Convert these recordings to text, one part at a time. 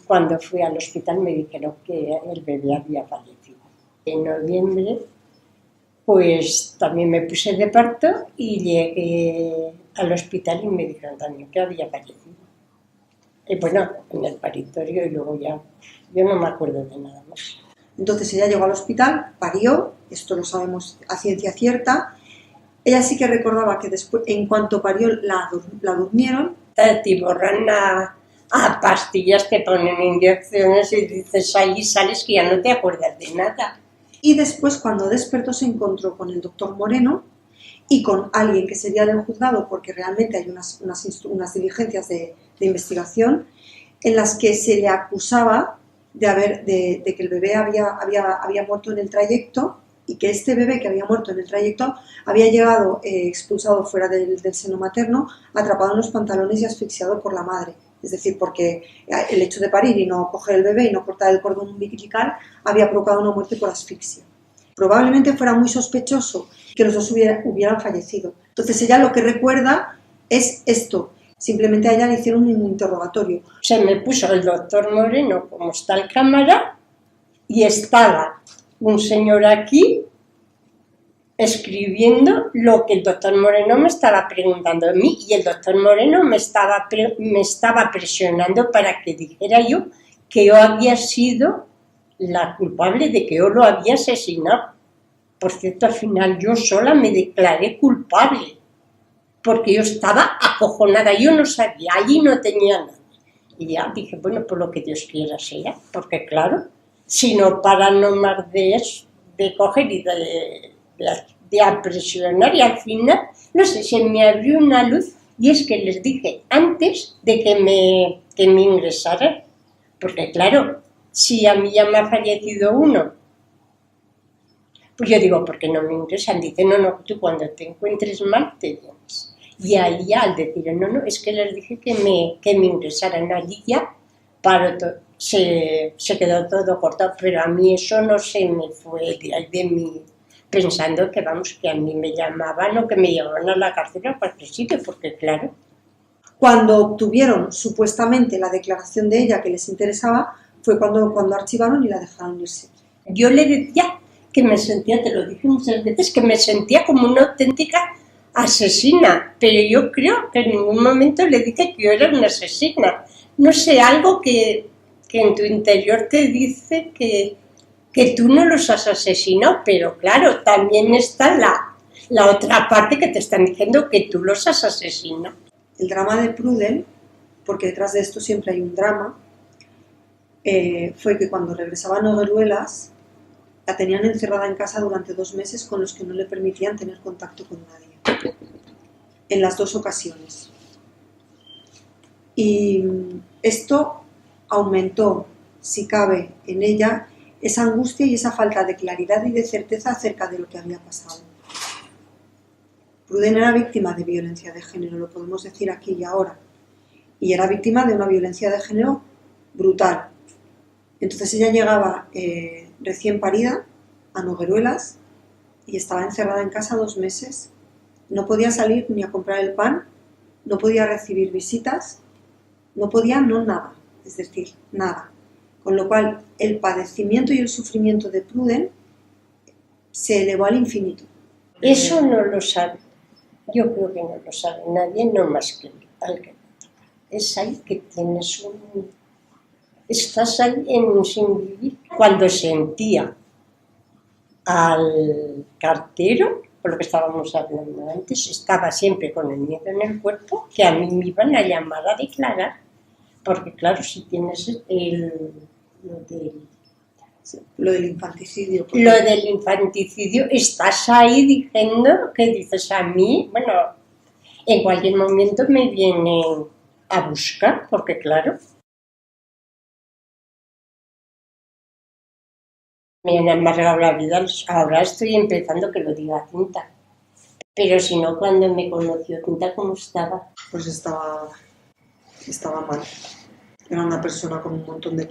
Cuando fui al hospital me dijeron que el bebé había fallecido. En noviembre, pues también me puse de parto y llegué al hospital y me dijeron también que había fallecido. Y bueno, en el paritorio y luego ya, yo no me acuerdo de nada más. Entonces ella llegó al hospital, parió, esto lo sabemos a ciencia cierta. Ella sí que recordaba que después, en cuanto parió, la durmieron. Te borran a pastillas, te ponen inyecciones y dices ahí sales que ya no te acuerdas de nada. Y después, cuando despertó, se encontró con el doctor Moreno y con alguien que sería del juzgado, porque realmente hay unas diligencias de investigación en las que se le acusaba de que el bebé había muerto en el trayecto y que este bebé que había muerto en el trayecto había llegado expulsado fuera del seno materno, atrapado en los pantalones y asfixiado por la madre. Es decir, porque el hecho de parir y no coger el bebé y no cortar el cordón umbilical había provocado una muerte por asfixia. Probablemente fuera muy sospechoso que los dos hubieran fallecido. Entonces ella lo que recuerda es esto. Simplemente a ella le hicieron un interrogatorio. Se me puso el doctor Moreno como está en cámara y estaba un señor aquí escribiendo lo que el doctor Moreno me estaba preguntando a mí y el doctor Moreno me estaba presionando para que dijera yo que yo había sido la culpable de que yo lo había asesinado. Por cierto, al final yo sola me declaré culpable porque yo estaba acojonada, yo no sabía, allí no tenía nada. Y ya dije, bueno, por lo que Dios quiera sea, porque claro, si no paran nomás de coger y de apresionar y al final, no sé, se me abrió una luz y es que les dije antes de que me ingresaran, porque claro, si a mí ya me ha fallecido uno, pues yo digo, ¿por qué no me ingresan? Dice, no, tú cuando te encuentres mal te vienes. Y ahí ya al decir, no, es que les dije que me ingresaran allí ya, se quedó todo cortado, pero a mí eso no se me fue de mí, pensando que vamos, que a mí me llamaban o que me llevaban a la cárcel o a cualquier sitio, porque claro. Cuando obtuvieron supuestamente la declaración de ella que les interesaba, fue cuando archivaron y la dejaron irse. Yo le decía que me sentía, te lo dije muchas veces, que me sentía como una auténtica asesina, pero yo creo que en ningún momento le dije que yo era una asesina. No sé, algo que en tu interior te dice que tú no los has asesinado, pero claro, también está la otra parte que te están diciendo que tú los has asesinado. El drama de Pruden, porque detrás de esto siempre hay un drama, fue que cuando regresaba a Nogueruelas la tenían encerrada en casa durante 2 meses con los que no le permitían tener contacto con nadie, en las 2 ocasiones. Y esto aumentó, si cabe, en ella esa angustia y esa falta de claridad y de certeza acerca de lo que había pasado. Pruden era víctima de violencia de género, lo podemos decir aquí y ahora, y era víctima de una violencia de género brutal. Entonces ella llegaba recién parida a Nogueruelas y estaba encerrada en casa 2 meses. No podía salir ni a comprar el pan, no podía recibir visitas, no podía nada, es decir, nada. Con lo cual el padecimiento y el sufrimiento de Pruden se elevó al infinito. Eso no lo sabe, yo creo que no lo sabe nadie, no más que alguien. Es ahí que tienes estás ahí en un sin vivir. Cuando sentía al cartero, por lo que estábamos hablando antes, estaba siempre con el miedo en el cuerpo, que a mí me iban a llamar a declarar, porque claro, si tienes lo del infanticidio. Lo del infanticidio, estás ahí diciendo que dices a mí, bueno, en cualquier momento me vienen a buscar, porque claro, me han amargado la vida, ahora estoy empezando que lo diga Cinta. Pero si no, cuando me conoció Cinta, ¿cómo estaba? Pues estaba mal. Era una persona con un montón de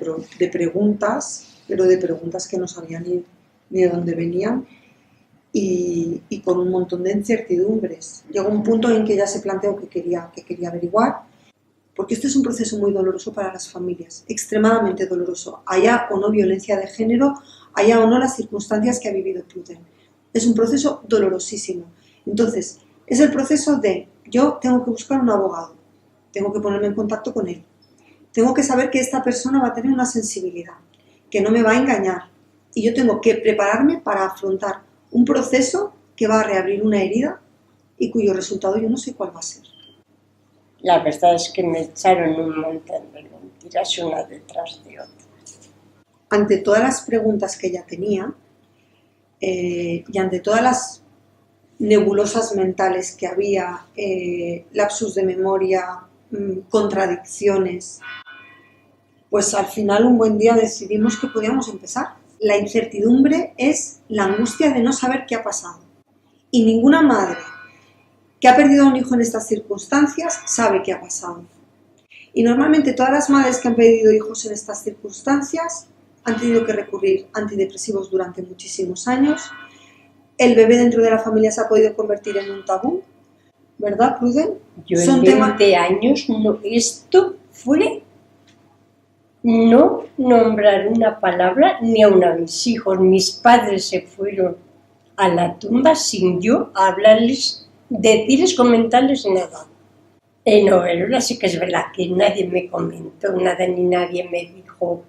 preguntas, pero de preguntas que no sabía ni de dónde venían y con un montón de incertidumbres. Llegó un punto en que ella se planteó que quería averiguar. porque este es un proceso muy doloroso para las familias, extremadamente doloroso, haya o no violencia de género, haya o no las circunstancias que ha vivido Pruden. Es un proceso dolorosísimo. Entonces, es el proceso de yo tengo que buscar un abogado, tengo que ponerme en contacto con él, tengo que saber que esta persona va a tener una sensibilidad, que no me va a engañar, y yo tengo que prepararme para afrontar un proceso que va a reabrir una herida y cuyo resultado yo no sé cuál va a ser. La verdad es que me echaron un montón de mentiras una detrás de otra. Ante todas las preguntas que ella tenía y ante todas las nebulosas mentales que había, lapsus de memoria, contradicciones, pues al final un buen día decidimos que podíamos empezar. La incertidumbre es la angustia de no saber qué ha pasado. Y ninguna madre que ha perdido a un hijo en estas circunstancias sabe qué ha pasado. Y normalmente todas las madres que han perdido hijos en estas circunstancias han tenido que recurrir a antidepresivos durante muchísimos años. El bebé dentro de la familia se ha podido convertir en un tabú, ¿verdad, Pruden? Yo en 20 años, no, esto fue no nombrar una palabra ni a uno de mis hijos. Mis padres se fueron a la tumba sin yo hablarles, decirles, comentarles nada. En Overola sí que es verdad que nadie me comentó nada ni nadie me dijo.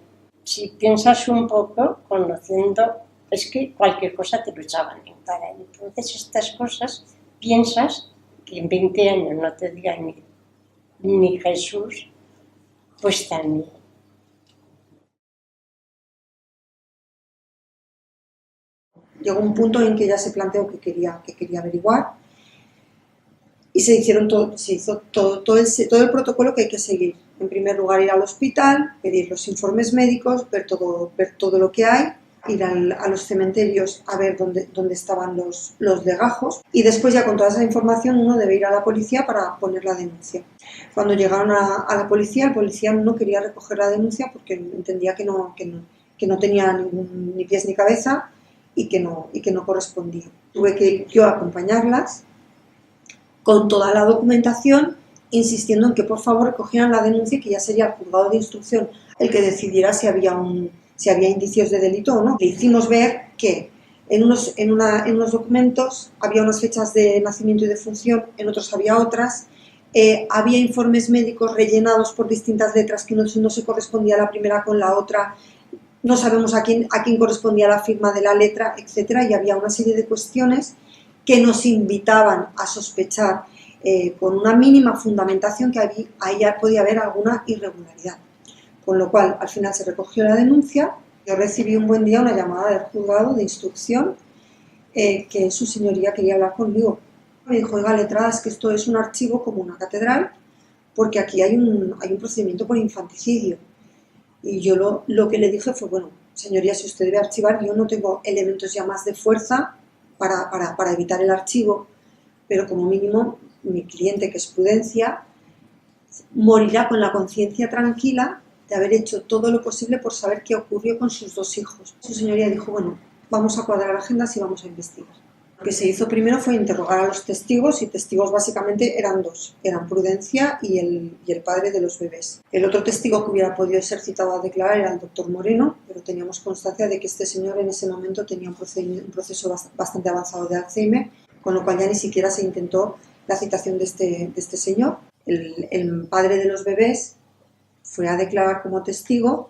Si piensas un poco, conociendo, es que cualquier cosa te lo echaban en cara. Entonces estas cosas piensas que en 20 años no te diga ni Jesús, pues también. Llegó un punto en que ella se planteó que quería averiguar y se hizo todo el protocolo que hay que seguir. En primer lugar, ir al hospital, pedir los informes médicos, ver todo lo que hay, ir a los cementerios a ver dónde estaban los legajos, y después ya con toda esa información uno debe ir a la policía para poner la denuncia. Cuando llegaron a la policía, el policía no quería recoger la denuncia porque entendía que no tenía ni pies ni cabeza y que no correspondía. Tuve que yo acompañarlas con toda la documentación, insistiendo en que por favor recogieran la denuncia, que ya sería el juzgado de instrucción el que decidiera si había indicios de delito o no. Le hicimos ver que en unos documentos había unas fechas de nacimiento y de función, en otros había otras, había informes médicos rellenados por distintas letras que no se correspondía la primera con la otra, no sabemos a quién correspondía la firma de la letra, etcétera, y había una serie de cuestiones que nos invitaban a sospechar con una mínima fundamentación que ahí ya podía haber alguna irregularidad. Con lo cual, al final se recogió la denuncia. Yo recibí un buen día una llamada del juzgado de instrucción que su señoría quería hablar conmigo. Me dijo, oiga, letrada, es que esto es un archivo como una catedral, porque aquí hay un procedimiento por infanticidio. Y yo lo que le dije fue, bueno, señoría, si usted debe archivar, yo no tengo elementos ya más de fuerza para evitar el archivo, pero como mínimo mi cliente, que es Prudencia, morirá con la conciencia tranquila de haber hecho todo lo posible por saber qué ocurrió con sus dos hijos. Su señoría dijo, bueno, vamos a cuadrar agendas y vamos a investigar. Lo que se hizo primero fue interrogar a los testigos, y testigos básicamente eran dos, eran Prudencia y el padre de los bebés. El otro testigo que hubiera podido ser citado a declarar era el doctor Moreno, pero teníamos constancia de que este señor en ese momento tenía un proceso bastante avanzado de Alzheimer, con lo cual ya ni siquiera se intentó la citación de este señor. El padre de los bebés fue a declarar como testigo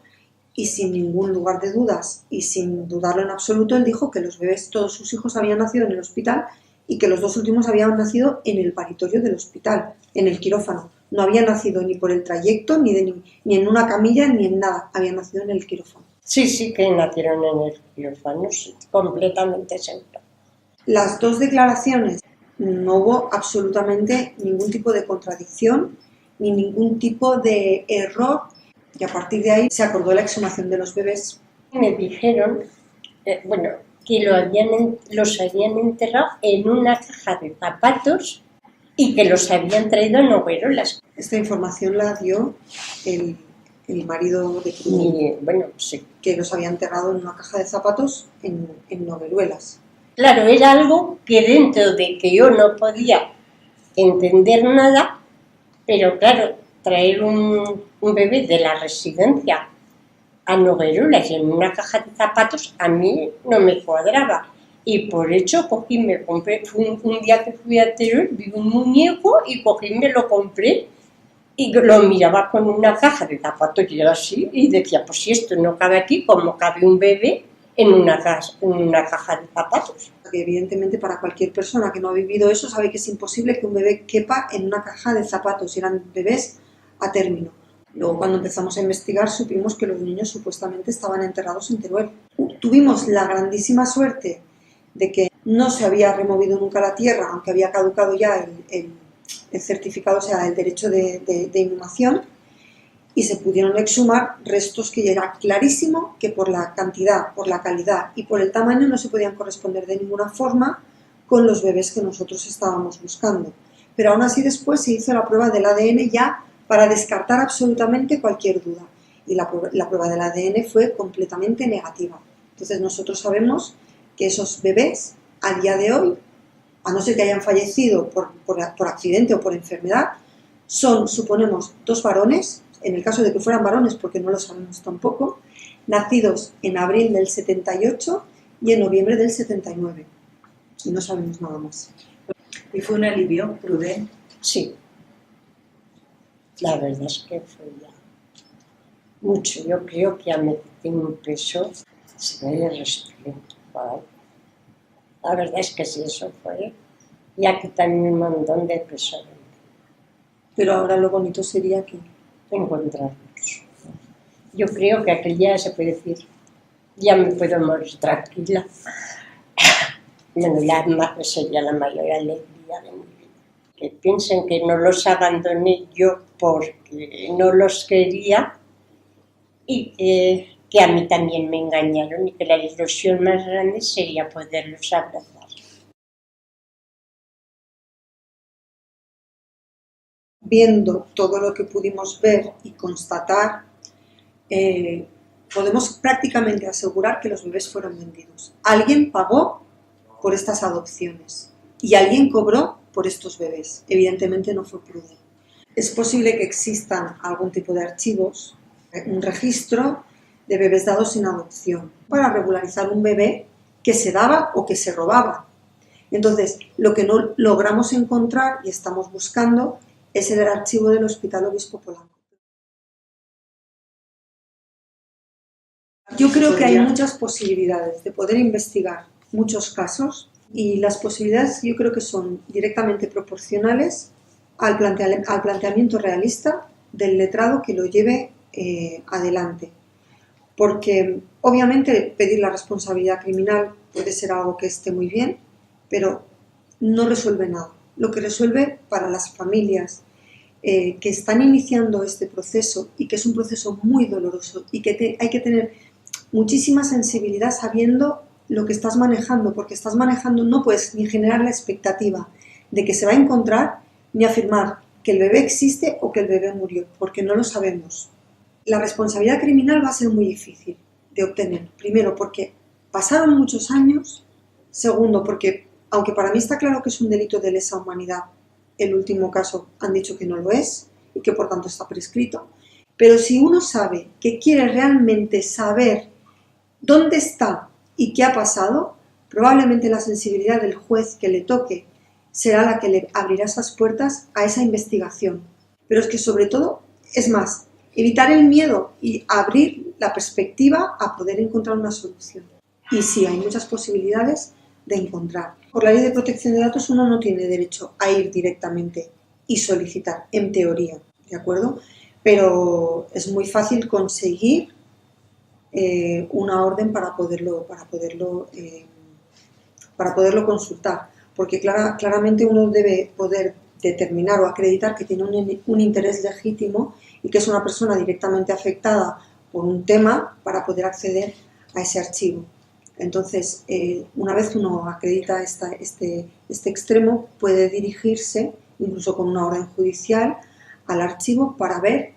y sin ningún lugar de dudas y sin dudarlo en absoluto, él dijo que los bebés, todos sus hijos, habían nacido en el hospital y que los dos últimos habían nacido en el paritorio del hospital, en el quirófano. No habían nacido ni por el trayecto, ni en una camilla, ni en nada. Habían nacido en el quirófano. Sí, que nacieron en el quirófano, sí, completamente seguro. Las dos declaraciones, no hubo absolutamente ningún tipo de contradicción ni ningún tipo de error, y a partir de ahí se acordó la exhumación de los bebés. Me dijeron, que los habían enterrado en una caja de zapatos y que los habían traído en overolas. Esta información la dio el marido de Pruden, sí, que los había enterrado en una caja de zapatos en Overuelas. Claro, era algo que dentro de que yo no podía entender nada, pero claro, traer un bebé de la residencia a Noguerolas y en una caja de zapatos a mí no me cuadraba. Y por eso cogí, me compré, un día que fui a Teruel, vi un muñeco y cogí, me lo compré y lo miraba con una caja de zapatos y era así, y decía, pues si esto no cabe aquí, ¿cómo cabe un bebé en una caja de zapatos? Que evidentemente para cualquier persona que no ha vivido eso sabe que es imposible que un bebé quepa en una caja de zapatos, eran bebés a término. Luego cuando empezamos a investigar supimos que los niños supuestamente estaban enterrados en Teruel. Tuvimos la grandísima suerte de que no se había removido nunca la tierra, aunque había caducado ya el certificado, o sea, el derecho de inhumación, y se pudieron exhumar restos que ya era clarísimo que por la cantidad, por la calidad y por el tamaño no se podían corresponder de ninguna forma con los bebés que nosotros estábamos buscando. Pero aún así después se hizo la prueba del ADN ya para descartar absolutamente cualquier duda. Y la prueba del ADN fue completamente negativa. Entonces nosotros sabemos que esos bebés a día de hoy, a no ser que hayan fallecido por accidente o por enfermedad, son, suponemos, 2 varones, en el caso de que fueran varones, porque no lo sabemos tampoco, nacidos en abril del 78 y en noviembre del 79. Y no sabemos nada más. ¿Y fue un alivio, Prudent? Sí. La verdad es que fue ya mucho. Yo creo que a mí tengo un peso, se me respiro. La verdad es que sí, eso fue. Y aquí también un montón de peso. Pero ahora lo bonito sería que encontrarnos. Yo creo que aquel día se puede decir, ya me puedo morir tranquila. Bueno, sería la mayor alegría de mi vida. Que piensen que no los abandoné yo porque no los quería y que a mí también me engañaron y que la ilusión más grande sería poderlos abrazar. Viendo todo lo que pudimos ver y constatar, podemos prácticamente asegurar que los bebés fueron vendidos. Alguien pagó por estas adopciones y alguien cobró por estos bebés. Evidentemente no fue Prudent. Es posible que existan algún tipo de archivos, un registro de bebés dados en adopción para regularizar un bebé que se daba o que se robaba. Entonces, lo que no logramos encontrar y estamos buscando es el archivo del Hospital Obispo Polanco. Yo creo que hay muchas posibilidades de poder investigar muchos casos y las posibilidades yo creo que son directamente proporcionales al planteamiento realista del letrado que lo lleve adelante. Porque obviamente pedir la responsabilidad criminal puede ser algo que esté muy bien, pero no resuelve nada. Lo que resuelve para las familias que están iniciando este proceso y que es un proceso muy doloroso y que hay que tener muchísima sensibilidad sabiendo lo que estás manejando, porque estás manejando, no puedes ni generar la expectativa de que se va a encontrar ni afirmar que el bebé existe o que el bebé murió, porque no lo sabemos. La responsabilidad criminal va a ser muy difícil de obtener. Primero, porque pasaron muchos años. Segundo, porque aunque para mí está claro que es un delito de lesa humanidad, el último caso han dicho que no lo es y que por tanto está prescrito. Pero si uno sabe que quiere realmente saber dónde está y qué ha pasado, probablemente la sensibilidad del juez que le toque será la que le abrirá esas puertas a esa investigación. Pero es que sobre todo, es más, evitar el miedo y abrir la perspectiva a poder encontrar una solución. Y sí, hay muchas posibilidades de encontrar. Por la ley de protección de datos uno no tiene derecho a ir directamente y solicitar, en teoría, ¿de acuerdo? Pero es muy fácil conseguir una orden para poderlo consultar, porque claramente uno debe poder determinar o acreditar que tiene un interés legítimo y que es una persona directamente afectada por un tema para poder acceder a ese archivo. Entonces, una vez uno acredita este extremo, puede dirigirse, incluso con una orden judicial, al archivo para ver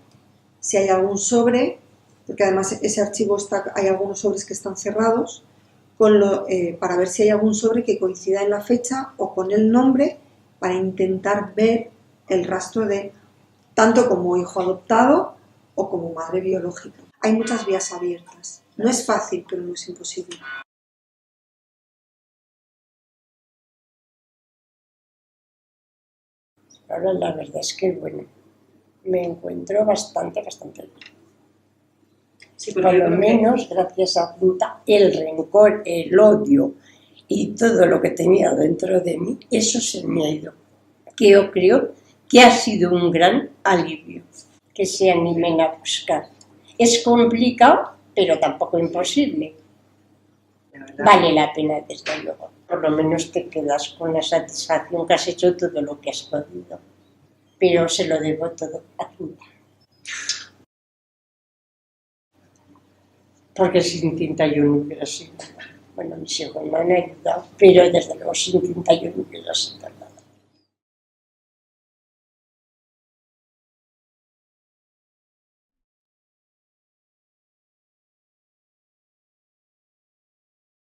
si hay algún sobre, porque además ese archivo hay algunos sobres que están cerrados, para ver si hay algún sobre que coincida en la fecha o con el nombre, para intentar ver el rastro de tanto como hijo adoptado o como madre biológica. Hay muchas vías abiertas. No es fácil, pero no es imposible. Ahora la verdad es que, bueno, me encuentro bastante bien. Sí, pero Por yo lo creo que menos, gracias a Punta, el rencor, el odio y todo lo que tenía dentro de mí, eso se me ha ido. Que yo creo que ha sido un gran alivio que se animen a buscar. Es complicado, pero tampoco imposible. de verdad, Vale la pena, desde luego. Por lo menos te quedas con la satisfacción que has hecho todo lo que has podido. Pero se lo debo todo a Cinta. Porque sin Cinta yo no hubiera sido. Bueno, mis hijos me han ayudado, pero desde luego sin Cinta yo no hubiera sido.